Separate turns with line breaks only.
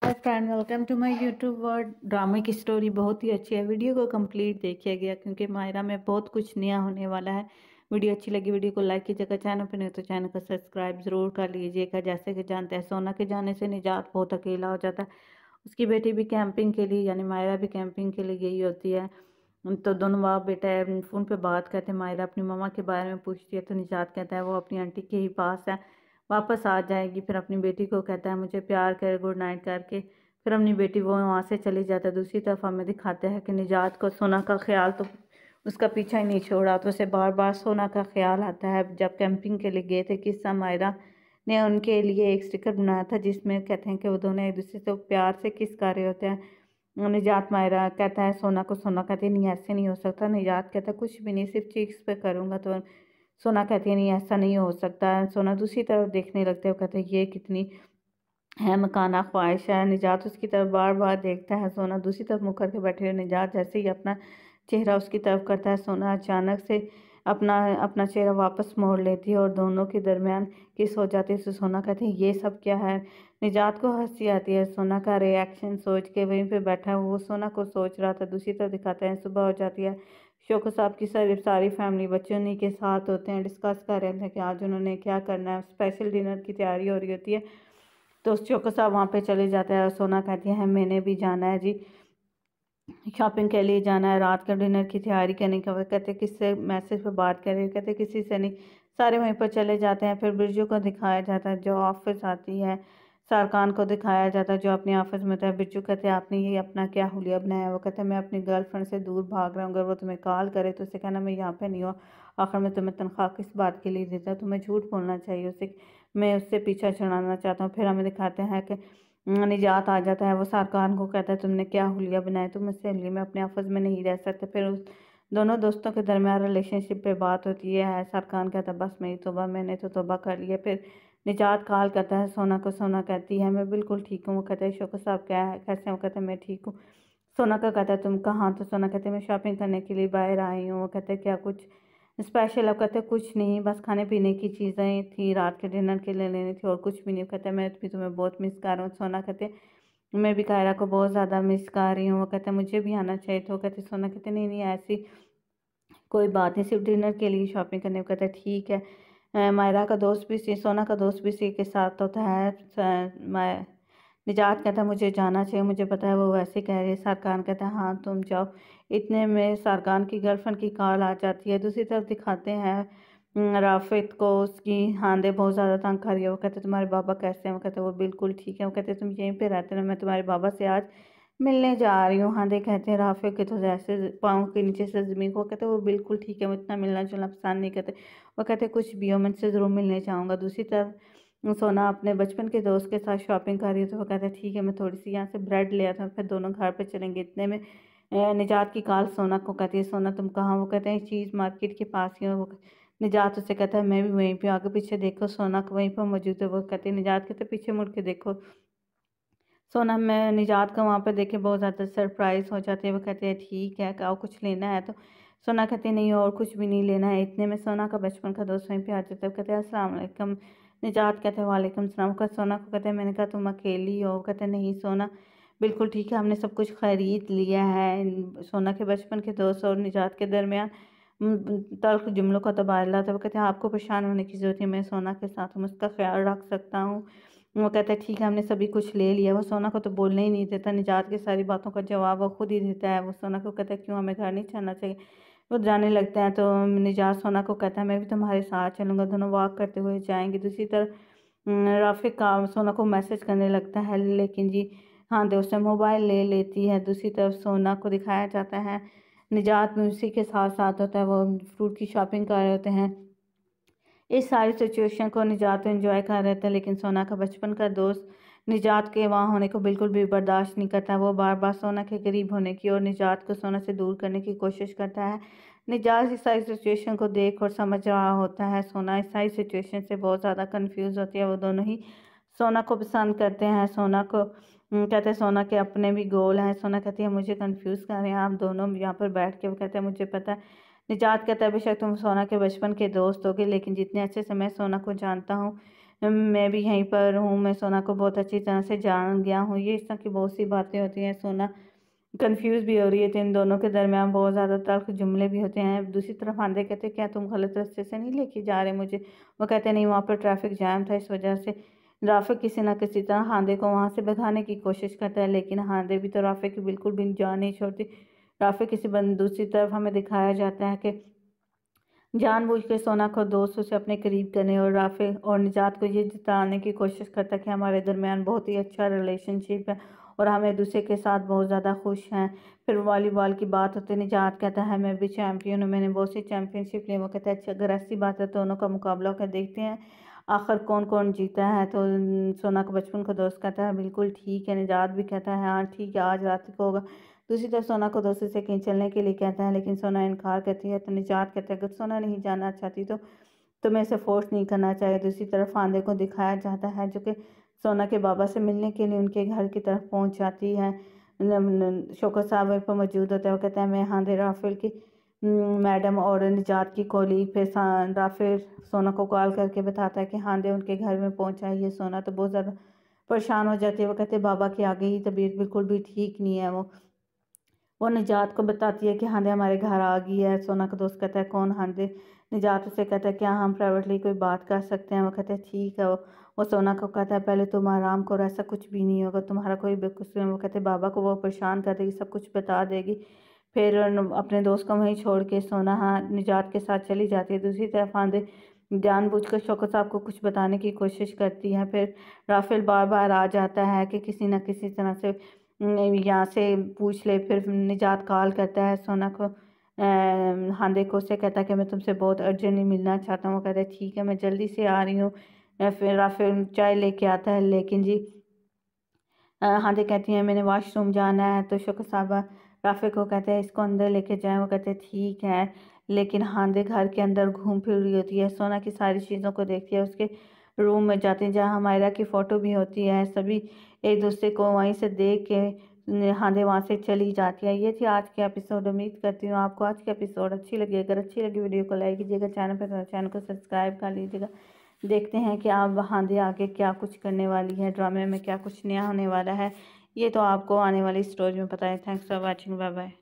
Hi friend, welcome to my YouTube world. ड्रामे की story बहुत ही अच्छी है। वीडियो को कंप्लीट देखिए गया क्योंकि मायरा में बहुत कुछ नया होने वाला है। वीडियो अच्छी लगी वीडियो को लाइक कीजिएगा, चैनल पर नहीं तो चैनल को सब्सक्राइब जरूर कर लीजिएगा। जैसे कि जानते हैं सोना के जाने से निजात बहुत अकेला हो जाता है। उसकी बेटी भी कैंपिंग के लिए यानी मायरा भी कैंपिंग के लिए गई होती है। तो दोनों बाप बेटा फ़ोन पे बात करते हैं। मायरा अपनी मम्मा के बारे में पूछती है तो निजात कहता है वो अपनी आंटी के ही पास है, वापस आ जाएगी। फिर अपनी बेटी को कहता है मुझे प्यार कर, गुड नाइट करके फिर अपनी बेटी वो वहाँ से चली जाता है। दूसरी तरफ हमें दिखाते हैं कि निजात को सोना का ख्याल तो उसका पीछा ही नहीं छोड़ा, तो उसे बार बार सोना का ख्याल आता है। जब कैंपिंग के लिए गए थे किस्सा मायरा ने उनके लिए एक स्टिकर बनाया था जिसमें कहते हैं कि वो दोनों एक दूसरे से प्यार से किस कर रहे होते हैं। निजात मायरा कहता है सोना को, सोना कहती है नहीं ऐसे नहीं हो सकता। निजात कहता है कुछ भी नहीं, सिर्फ चीक्स पे करूँगा। तो सोना कहती है नहीं ऐसा नहीं हो सकता। सोना दूसरी तरफ देखने लगते हैं, वो कहते हैं ये कितनी है मकाना ख्वाहिश है। निजात उसकी तरफ बार बार देखता है। सोना दूसरी तरफ मुँह करके बैठे हुए। निजात जैसे ही अपना चेहरा उसकी तरफ करता है सोना अचानक से अपना अपना चेहरा वापस मोड़ लेती है और दोनों के दरमियान किस हो जाती है। तो सोना कहती है ये सब क्या है। निजात को हंसी आती है। सोना का रिएक्शन सोच के वहीं पे बैठा वो सोना को सोच रहा था। दूसरी तरफ दिखाते हैं सुबह हो जाती है। शौकत साहब की सारी फैमिली बच्चे उन्हीं के साथ होते हैं। डिस्कस कर रहे थे कि आज उन्होंने क्या करना है। स्पेशल डिनर की तैयारी हो रही होती है। तो शौकत साहब वहाँ पे चले जाते हैं और सोना कहती है मैंने भी जाना है जी, शॉपिंग के लिए जाना है, रात का डिनर की तैयारी करने का। वो कहते किससे मैसेज पे बात कर रहे हैं, कहते किसी से नहीं। सारे वहीं पर चले जाते हैं। फिर बिरजू को दिखाया जाता है जो ऑफिस आती है। सारकान को दिखाया जाता है जो अपने ऑफिस में था। बिरजू कहते हैं आपने ये अपना क्या हुलिया बनाया है। वो कहते हैं मैं अपनी गर्लफ्रेंड से दूर भाग रहा हूँ, अगर वो तुम्हें कॉल करे तो उसे कहना मैं यहाँ पे नहीं हूँ। आखिर में तुम्हें तनख्वाह किस बात के लिए देता है, तुम्हें झूठ बोलना चाहिए उसे, मैं उससे पीछा छुड़ाना चाहता हूँ। फिर हमें दिखाते हैं कि निजात आ जाता है। वो सारकान को कहता है तुमने क्या हुलिया बनाया, तुम मुझसे अगली में अपने ऑफिस में नहीं रह सकते। फिर उस दोनों दोस्तों के दरमियान रिलेशनशिप पे बात होती है। सारकान कहता है बस मेरी तौबा, मैंने तो तौबा कर लिया। फिर निजात कॉल करता है सोना को। सोना कहती है मैं बिल्कुल ठीक हूँ। वो कहता है शौकत साहब क्या है, कैसे हैं। वो कहता है मैं ठीक हूँ। सोना का कहता है तुम कहाँ। तो सोना कहते हैं मैं शॉपिंग करने के लिए बाहर आई हूँ। वो कहते हैं क्या कुछ स्पेशल। अब कहते हैं कुछ नहीं, बस खाने पीने की चीज़ें थी, रात के डिनर के लिए लेनी थी और कुछ भी नहीं। कहते हैं मैं भी तुम्हें बहुत मिस कर रहा हूँ। सोना कहते हैं मैं भी कायरा को बहुत ज़्यादा मिस कर रही हूँ। वो कहते हैं मुझे भी आना चाहिए। तो वो कहते सोना कहते नहीं नहीं ऐसी कोई बात नहीं, सिर्फ डिनर के लिए शॉपिंग करने को। कहता है ठीक है। मायरा का दोस्त भी सी, सोना का दोस्त भी सी के साथ होता है। निजात कहता है मुझे जाना चाहिए, मुझे पता है वो वैसे कह रही है। सरकार कहता है हाँ तुम जाओ। इतने में सरकार की गर्लफ्रेंड की कॉल आ जाती है। दूसरी तरफ दिखाते हैं राफित को, उसकी हांदे बहुत ज़्यादा तंग कर रही है। वो कहते तुम्हारे बाबा कैसे हैं। वो कहते वो बिल्कुल ठीक है। वो कहते तुम यहीं पे रहते ना, मैं तुम्हारे बाबा से आज मिलने जा रही हूँ। हांदे कहते हैं राफित के तो जैसे पाँव के नीचे से ज़मीन को। कहते वो बिल्कुल ठीक है, वो इतना मिलना जुलना पसंद नहीं करते। वो कहते कुछ भी हो मैं से ज़रूर मिलने चाहूँगा। दूसरी तरफ सोना अपने बचपन के दोस्त के साथ शॉपिंग कर रही है। तो वो कहता है ठीक है मैं थोड़ी सी यहाँ से ब्रेड ले आता हूँ, फिर दोनों घर पे चलेंगे। इतने में निजात की कॉल सोना को कहती है सोना तुम कहाँ। वो कहते हैं चीज़ मार्केट के पास ही हो। वो निजात उससे कहता है मैं भी वहीं पे, आगे पीछे देखो सोना को वहीं पर मौजूद है। वो कहते हैं निजात कहते पीछे मुड़ के देखो। सोना मैं निजात को वहाँ पर देखे बहुत ज़्यादा सरप्राइज़ हो जाती है। वो कहते हैं ठीक है क्या कुछ लेना है। तो सोना कहते नहीं और कुछ भी नहीं लेना है। इतने में सोना का बचपन का दोस्त वहीं पे आ जाता है। कहते हैं अस्सलाम वालेकुम। निजात कहते हैं वालेकुम सलाम। का सोना को कहते हैं मैंने कहा तुम अकेली हो। कहते हैं नहीं सोना बिल्कुल ठीक है, हमने सब कुछ ख़रीद लिया है। सोना के बचपन के दोस्त और निजात के दरमियान तल्ख जुमलों का तबादला था। वो कहते हैं आपको परेशान होने की ज़रूरत है, मैं सोना के साथ हूँ, उसका ख्याल रख सकता हूँ। वो कहता है ठीक है हमने सभी कुछ ले लिया। वो सोना को तो बोलने ही नहीं देता। निजात की सारी बातों का जवाब वो खुद ही देता है। वो सोना को कहता है क्यों हमें घर नहीं चलना चाहिए। वो जाने लगते हैं तो निजात सोना को कहता है मैं भी तुम्हारे साथ चलूँगा। दोनों वॉक करते हुए जाएंगे। दूसरी तरफ राफिक का सोना को मैसेज करने लगता है लेकिन जी हाँ दोस्त मोबाइल ले लेती है। दूसरी तरफ सोना को दिखाया जाता है निजात भी उसी के साथ साथ होता है। वो फ्रूट की शॉपिंग कर रहे होते हैं। इस सारी सिचुएशन को निजात एंजॉय कर रहे थे लेकिन सोना का बचपन का दोस्त निजात के वहाँ होने को बिल्कुल भी बर्दाश्त नहीं करता। वो बार बार सोना के करीब होने की और निजात को सोना से दूर करने की कोशिश करता है। निजात इस सारी सिचुएशन को देख और समझ रहा होता है। सोना इस सारी सिचुएशन से बहुत ज़्यादा कंफ्यूज होती है। वो दोनों ही सोना को पसंद करते हैं। सोना को कहते हैं सोना के अपने भी गोल हैं। सोना कहती है मुझे कंफ्यूज कर रहे हैं आप दोनों यहाँ पर बैठ के। वो कहते हैं मुझे पता है। निजात कहता है बेशक तुम सोना के बचपन के दोस्त होगे लेकिन जितने अच्छे से मैं सोना को जानता हूँ मैं भी यहीं पर हूँ, मैं सोना को बहुत अच्छी तरह से जान गया हूँ। ये इस तरह की बहुत सी बातें होती हैं। सोना कंफ्यूज भी हो रही है, तो इन दोनों के दरमियान बहुत ज़्यादा तल्ख जुमले भी होते हैं। दूसरी तरफ आंदे कहते क्या तुम गलत रास्ते से नहीं लेके जा रहे मुझे? वो कहते नहीं, वहाँ पर ट्रैफिक जैम था, इस वजह से। राफे किसी ना किसी तरह हांदे को वहाँ से भगाने की कोशिश करता है, लेकिन हांदे भी तो राफे की बिल्कुल भी जान नहीं छोड़ती। राफे किसी बंद दूसरी तरफ हमें दिखाया जाता है कि जानबूझ के सोना को दोस्तों से अपने करीब करने और राफे और निजात को ये जताने की कोशिश करता है कि हमारे दरमियान बहुत ही अच्छा रिलेशनशिप है और हम एक दूसरे के साथ बहुत ज़्यादा खुश हैं। फिर वॉलीबॉल की बात होती है, निजात कहता है मैं भी चैम्पियन हूँ, मैंने बहुत सी चैम्पियनशिप ली। वो कहता है अच्छा, अगर ऐसी बात है तो दोनों का मुकाबला कर देखते हैं आखिर कौन कौन जीता है। तो सोना को बचपन का दोस्त कहता है बिल्कुल ठीक है। निजात भी कहता है हाँ ठीक है, आज रात को होगा। दूसरी तरफ सोना को दोस्तों से कहीं चलने के लिए कहता है, लेकिन सोना इनकार करती है। तो निजात कहता है अगर सोना नहीं जाना चाहती तो मैं इसे फोर्स नहीं करना चाहिए। दूसरी तरफ फांदे को दिखाया जाता है जो कि सोना के बाबा से मिलने के लिए उनके घर की तरफ पहुंच जाती है। शौकत साहब वहीं पर मौजूद होता है। वो कहता है मैं हांदे राफेल की मैडम और निजात की कोलीग। फिर राफेल सोना को कॉल करके बताता है कि हांदे उनके घर में पहुंचा है। ये सोना तो बहुत ज़्यादा परेशान हो जाती है। वो कहते हैं बाबा के आगे ही तबीयत बिल्कुल भी ठीक नहीं है। वो निजात को बताती है कि हांदे हमारे घर आ गई है। सोना का दोस्त कहता है कौन हांदे? निजात उसे कहता है क्या हम प्राइवेटली कोई बात कर सकते हैं? वो कहता है ठीक है। वो सोना को कहता है पहले तुम आराम करो, ऐसा कुछ भी नहीं होगा, तुम्हारा कोई बेकसूर। वो कहते हैं बाबा को वो परेशान कर देगी, सब कुछ बता देगी। फिर अपने दोस्त को वहीं छोड़ के सोना हाँ निजात के साथ चली जाती है। दूसरी तरफ हांदे जानबूझकर शौकत साहब को कुछ बताने की कोशिश करती है। फिर राफेल बार बार आ जाता है कि किसी न किसी तरह से यहाँ से पूछ ले। फिर निजात कॉल करता है सोना को, हांदे को, से कहता है कि मैं तुमसे बहुत अर्जेंटली मिलना चाहता हूँ। वो कहता है ठीक है, मैं जल्दी से आ रही हूँ। फिर राफेल चाय लेके आता है, लेकिन जी हांदे कहती हैं मैंने वॉशरूम जाना है। तो शौकत साहब राफे को कहते हैं इसको अंदर लेके जाएं। वो कहते हैं ठीक है, लेकिन हांदे घर के अंदर घूम फिर रही होती है, सोना की सारी चीज़ों को देखती है। उसके रूम में जाते हैं जहाँ हमायरा की फ़ोटो भी होती है। सभी एक दूसरे को वहीं से देख के हांदे वहाँ से चली जाती है। ये थी आज के एपिसोड। उम्मीद करती हूँ आपको आज की एपिसोड अच्छी लगी। अगर अच्छी लगी वीडियो को लाइक कीजिएगा, चैनल पर तो चैनल को सब्सक्राइब कर लीजिएगा। देखते हैं कि आप हांदे आगे क्या कुछ करने वाली है, ड्रामे में क्या कुछ नया होने वाला है, ये तो आपको आने वाली स्टोरी में पता है। Thanks for watching, bye bye.